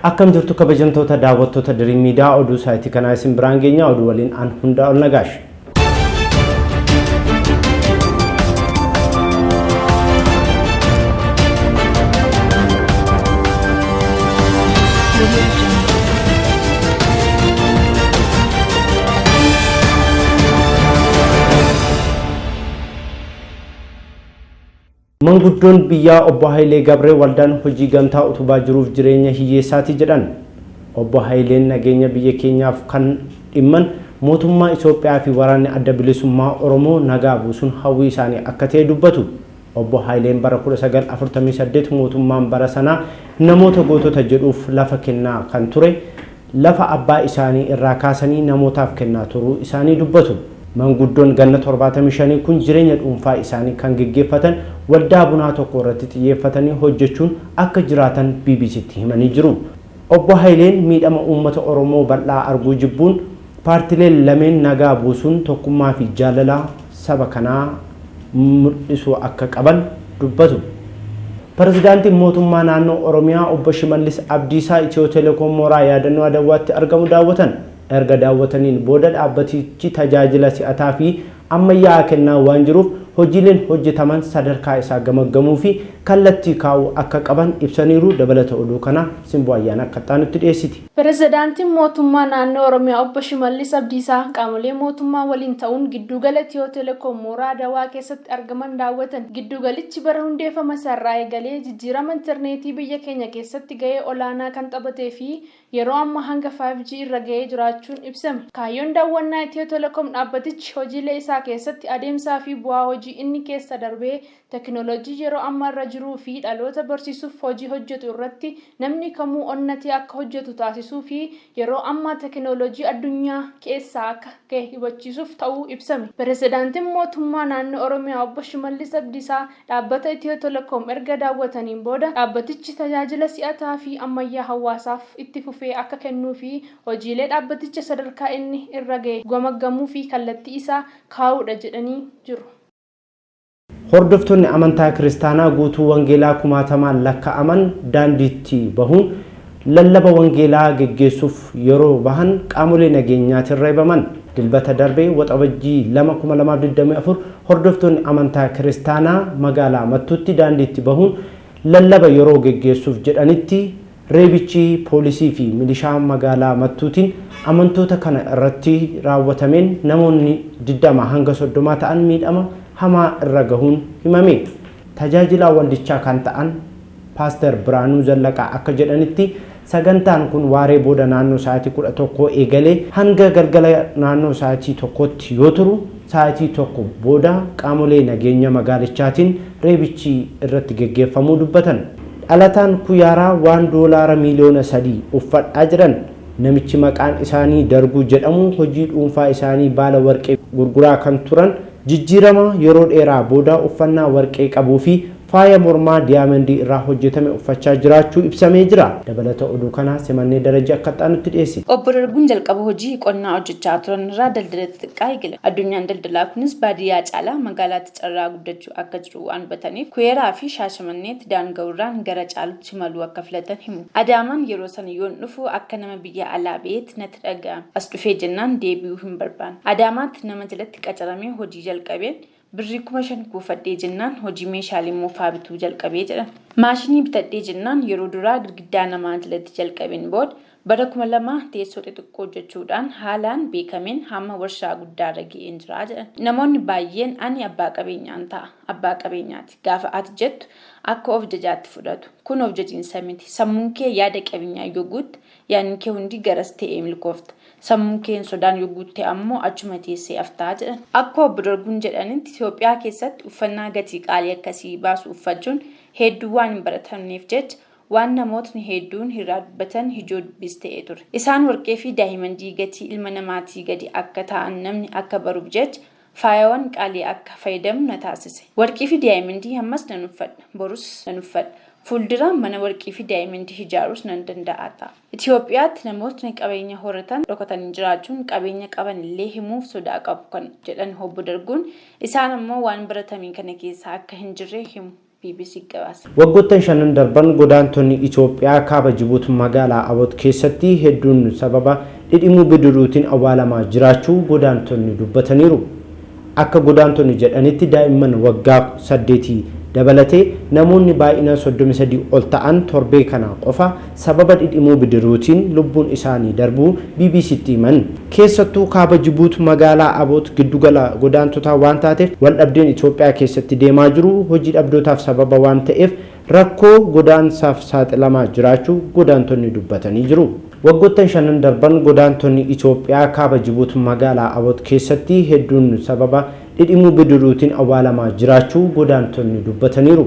Akkam jirtu kabajamtoota daawwattoota Dream Media oduu saayitii kanaa isin biraan geenya oduu waliin an hunda ol nagaash. Manguddoon biyyaa Obbo Hayilee Gabree waldaan hojii gamtaa utubaa jiruuf jireenya hiyyeessaati jedhan. Obbo Hayileen nageenya biyya keenyaaf kan dhimman mootummaa Itoophiyaa fi waraanni adda bilisummaa Oromoo nagaa buusuun hawwii isaanii akka ta'e dubbatu. Obbo Hayileen bara 1948 mootummaan bara sanaa namoota gootota jedhuuf lafa kennaa kan ture lafa abbaa isaanii irraa kaasanii namootaaf kennaa turuu isaanii dubbatu. Manguddoon ganna 75 kun jireenya dhuunfaa isaanii kan geggeeffatan waldaa bunaa tokko irratti xiyyeeffatanii hojjechuun akka jiraatan BBCtti himanii jiru. Obbo Hayileen miidhama uummata Oromoo bal'aa arguu jibbuun paartileen lameen nagaa buusuun tokkummaa fi jaalala saba kanaa mul'isuu akka qaban dubbatu. Pirezidaantiin mootummaa naannoo Oromiyaa Obbo Shimallis Abdiisaa Itiyoo Telekoom mooraa yaadannoo Adawaatti argamu daawwatan. Erga daawwataniin booda dhaabbatichi tajaajila si'ataa fi ammayyaa kennaa waan jiruuf hojiileen hojjetaman sadarkaa isaa gamaggamuu fi kallattii kaa'uu akka qaban ibsaniiru. Dabalata oduu kana Simboo Ayyaana akka taanutti dhiyeessiti. Pirezidaantiin mootummaa naannoo Oromiyaa Obbo Shimallis Abdiisaa qaamolee mootummaa waliin ta'uun giddugala Itiyoo Telekoom mooraa Adawaa keessatti argaman daawwatan. Giddugalichi bara hundeeffama sarraa eegalee jijjiirama intarneetii biyya keenya keessatti gahee olaanaa kan taphatee fi yeroo amma hanga 5G irra gahee jiraachuun ibsame. Kaayyoon daawwannaa Itiyoo Telekoom dhaabbatichi hojiilee isaa keessatti adeemsaa fi bu'aa hojii inni keessa darbee teknooloojii yeroo amma irra jiruu fi dhaloota barsiisuuf hojii hojjetu irratti namni kamuu onnatee akka hojjetu taasisuu fi yeroo amma teknooloojii addunyaa keessaa akka gahe hubachiisuuf ta'uu ibsame. Pirezidaantiin mootummaa naannoo Oromiyaa Obbo Shimallis Abdiisaa dhaabbata Itiyoo Telekoom erga daawwataniin booda dhaabbatichi tajaajila si'ataa fi ammayyaa hawaasaaf itti fufee akka kennuu fi hojiilee dhaabbaticha sadarkaa inni irra gahe gamaggamuu fi kallattii isaa kaa'uudha jedhanii jiru. Hordoftoonni amantaa kiristaanaa guutuu wangeelaa kumaatamaan lakkaa'aman daandiitti bahuun lallaba wangeelaa geggeessuuf yeroo bahan qaamolee nageenyaatiin reebaman. Dilbata darbee waxabajjii 2024 hordoftoonni amantaa kiristaanaa magaalaa Mattuutti daandiitti bahuun lallaba yeroo geggeessuuf jedhanitti reebichi poolisii fi milishaa magaalaa Mattuutiin amantoota kana irratti raawwatameen namoonni 20 hanga 30 ta'an miidhama hamaa irra gahuun himame. Tajaajilaa waldichaa kan ta'an Paaster Biraanuu Zallaqaa akka jedhanitti sagantaan kun waaree booda naannoo sa'aatii 11 eegalee hanga galgala naannoo sa'aatii 1tti yoo turu sa'aatii 1 booda qaamolee nageenya magaalichaatiin reebichi irratti geggeeffamuu dubbatan. Dhalataan Kuyaaraa waan doolaara miliyoona 3 uffadhaa jiran. Namichi maqaan isaanii Darguu jedhamu hojii dhuunfaa isaanii baala warqee gurguraa kan turan jijjiirama yeroo dheeraa booda uffannaa warqee qabuu fi faaya mormaa diyaamandii irraa hojjetame uffachaa jiraachuu ibsamee jira. Dabalata oduu kana simannee darajaa akka taanutti dhiyeessi. Obbo Darguun jalqaba hojii qonnaa hojjechaa turan irraa daldala xixiqqaa eegale. Addunyaan daldalaa kunis baadiyyaa caalaa magaalaatti carraa guddachuu akka jiru waan hubataniif Kuyeeraa fi Shaashamanneetti daanga'uurraan gara caalutti maluu akka filatan himu. Adaamaan yeroo sana yoon dhufu akka nama biyya alaa ba'eetti natti dhaga'ame. As dhufee jennaan deebi'uu hin barbaanne. Adaamaatti nama jalatti qacaramee hojii jalqabeen birrii 5,000 kuufadhee jennaan hojii meeshaalee moofaa bituu jalqabee jedhan. Maashinii bitadhee jennaan yeroo duraa girgiddaa namaa jalatti jalqabeen booda bara 2000 teessoo xixiqqoo hojjechuudhaan haalaan beekameen hamma warshaa guddaarra ga'een jira jedhan. Namoonni baay'een ani abbaa qabeenyaan ta'a. Abbaa qabeenyaati. Gaafa ati jettu akka of jajaatti fudhatu. Kun of jajiinsa miti. Sammuun kee yaada qabeenyaa yoo guutte yaadni kee hundi garas ta'ee milkoofta. Sammuun keen sodaan yoo guutte ammoo achuma teessee aftaa jedhan. Akka Obbo Darguun jedhanitti Itoophiyaa keessatti uffannaa gatii qaalii akkasii baasu uffachuun hedduu waan hin baratamneef jecha waan namootni hedduun irraa dubbatan ijoo dubbis ta'ee ture. Isaan warqee fi daa'imandii gatii ilma namaatii gadi akka ta'an namni akka baruuf jecha faayawwan qaalii akka fayyadamu na taasise. Warqee fi daa'imandii ammas nan uffadha. Borus nan uffadha. Fuulduraan mana warqee fi daa'imandii ijaarus nan danda'a ta'a. Itoophiyaatti namootni qabeenya horatan dhokatanii jiraachuun qabeenya qaban illee himuuf sodaa qabu kan jedhan Obbo Darguun isaan ammoo waan baratamee kana keessa akka hin jirre himu. BBC gabaase. Waggoottan shanan darban godaantonni Itoophiyaa kaaba Jibuutii magaalaa Aboot keessatti hedduun sababa dhidhimuu bidiruutiin awwaalamaa jiraachuu godaantonni dubbataniiru. Akka godaantonni jedhanitti daa'imman waggaa 8 dabalatee namoonni baay'ina 33 ol ta'an torbee kana qofa sababa dhidhimuu bidiruutiin lubbuun isaanii darbuu BBC'tti himan. Keessattuu kaaba Jibuutii magaalaa Aboot giddugala godaantotaa waan taateef waldhabdeen Itoophiyaa keessatti deemaa jiru hojii dhabdootaaf sababa waan ta'eef rakkoo godaansaaf saaxilamaa jiraachuu godaantonni dubbatanii jiru. Waggoottan shanan darban godaantonni Itoophiyaa kaaba Jibuutii magaalaa Aboot keessatti hedduun sababa dhidhimuu bidiruutiin awwaalamaa jiraachuu godaantonni dubbataniiru.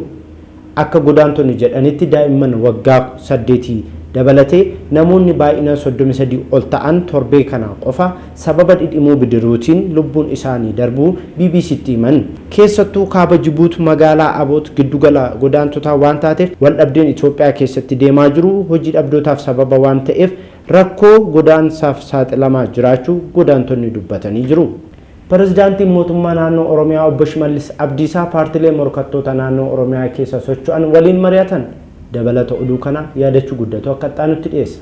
Akka godaantonni jedhanitti daa'imman waggaa 8 dabalatee namoonni baay'ina 33 ol ta'an torbee kana qofa sababa dhidhimuu bidiruutiin lubbuun isaanii darbuu BBC'tti himan. Keessattuu kaaba Jibuutii magaalaa Aboot giddugala godaantotaa waan taateef waldhabdeen Itoophiyaa keessatti deemaa jiru hojii dhabdootaaf sababa waan ta'eef rakkoo godaansaaf saaxilamaa jiraachuu godaantonni dubbatanii jiru. Pirezidaantiin mootummaa naannoo Oromiyaa Obbo Shimallis Abdiisaa paartilee morkattoota naannoo Oromiyaa keessa socho'an waliin mari'atan dabalata oduu kana yaadachuu guddatu akka xaanutti dhiyeessa.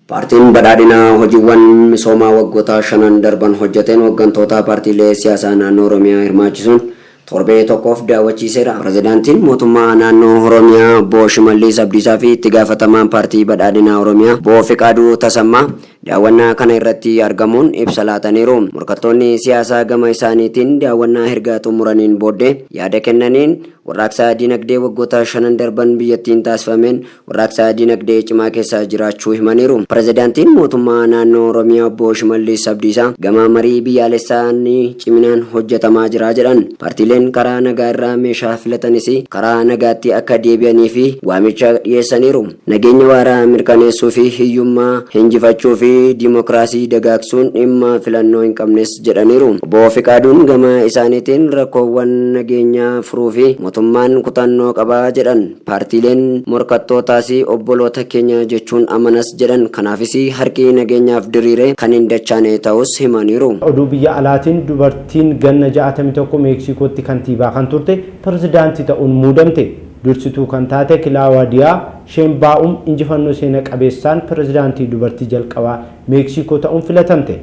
Paartiin badhaadhinaa hojiiwwan misoomaa waggoota shanan darban hojjeteen hooggantoota paartiilee siyaasaa naannoo Oromiyaa hirmaachisuun torbee tokkoof daawwachiiseera. Pirezidaantiin mootummaa naannoo Oromiyaa Obbo Shimallis Abdiisaa fi itti gaafatamaan paartii badhaadhinaa Oromiyaa Obbo Fiqaaduu Tasammaa daawwannaa kana irratti argamuun ibsa laataniiru. Morkattoonni siyaasaa gama isaaniitiin daawwannaa erga xumuraniin booddee yaada kennaniin warraaqsa dinagdee waggoota shanan darban biyyattiin taasifameen warraaqsa dinagdee cimaa keessa jiraachuu himaniiru. Pirezidaantiin mootummaa naannoo Oromiyaa Obbo Shimallis Abdiisaa gama marii biyyaalessaanii ciminaan hojjetamaa jira jedhan. Paartiileen karaa nagaa irraa meeshaa filatanis karaa nagaatti akka deebi'anii fi waamicha dhiyeessaniiru. Nageenya waaraa mirkaneessuu fi hiyyummaa hinjifachuu fi dimokiraasii dagaagsuun dhimma filannoo hin qabnes jedhaniiru. Obbo Fiqaaduun gama isaaniitiin rakkoowwan nageenyaa furuu fi mootummaan kutannoo qabaa jedhan. Paartiileen morkattootaas obboloota keenya jechuun amanas jedhan. Kanaafis harki nageenyaaf diriire kan hin dachaane ta'us himaniiru. Oduu biyya alaatiin dubartiin ganna 61 Meeksikootti kantiibaa kan turte pirezidaantii ta'uun muudamte. Dursituu kan taate Kilaawadiyaa Sheenbaa'um injifannoo seena qabeessaan pirezidaantii dubartii jalqabaa Meeksikoo ta'uun filatamte.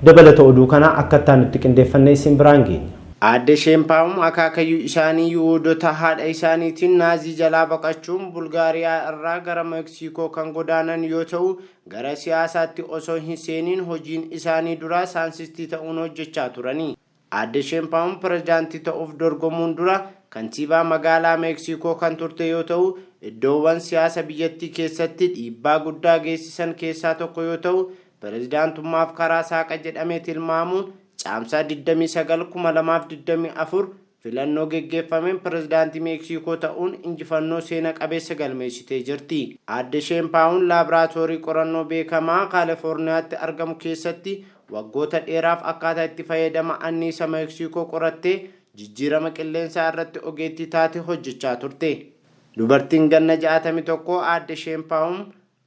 Dabalata oduu kana akka itti qindeeffannee isin biraan geenya. Aadde Sheenbaa'um akaakayyuu isaanii Yihuudoota haadha isaaniitiin naazii jalaa baqachuun Bulgaariyaa irraa gara Meeksikoo kan godaanan yoo ta'u gara siyaasaatti osoo hin seeniin hojiin isaanii duraa saayinsistii ta'uun hojjechaa turani. Aadde Sheenbaa'um pirezidaantii ta'uuf dorgomuun dura kantiibaa magaalaa Meeksikoo kan turte yoo ta'u iddoowwan siyaasa biyyattii keessatti dhiibbaa guddaa geessisan keessaa tokko yoo ta'u pirezidaantummaaf karaa saaqa jedhamee tilmaamuun caamsaa 29/2024 filannoo geggeeffameen pirezidaantii Meeksikoo ta'uun injifannoo seena qabeessa galmeessitee jirti. Aadde Sheenbaa'um laaboraatoorii qorannoo beekamaa Kaalifoorniyaatti argamu keessatti waggoota dheeraaf akkaataa itti fayyadama anniisaa Meeksikoo qorattee jijjiirama qilleensaa irratti ogeettii taate hojjechaa turte. Dubartiin ganna 61 Aadde Sheenbaa'um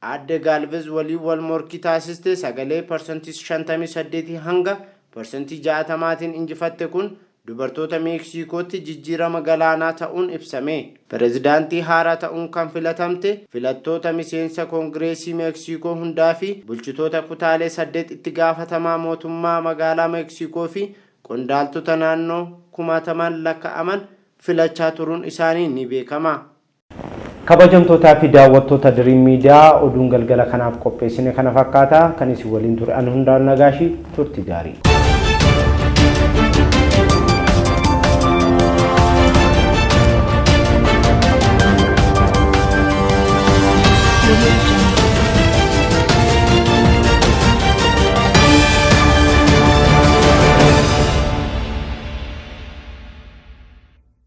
Aadde Gaalvez waliin wal morkii taasiste sagalee %58 hanga %60tiin injifatte kun dubartoota Meeksikootti jijjiirama galaanaa ta'uun ibsame. Pirezidaantii haaraa ta'uun kan filatamte filattoota miseensa Koongireesii Meeksikoo hundaa fi bulchitoota kutaalee 8 itti gaafatamaa mootummaa magaalaa Meeksikoo fi qondaaltota naannoo 1000 lakkaa'aman filachaa turuun isaanii ni beekama. Kabajamtootaa fi daawwattoota Diriim Miidiyaa oduun galgala kanaaf qopheessine kana fakkaata. Kan isin waliin ture an Hundaan Nagaashii turtii gaarii.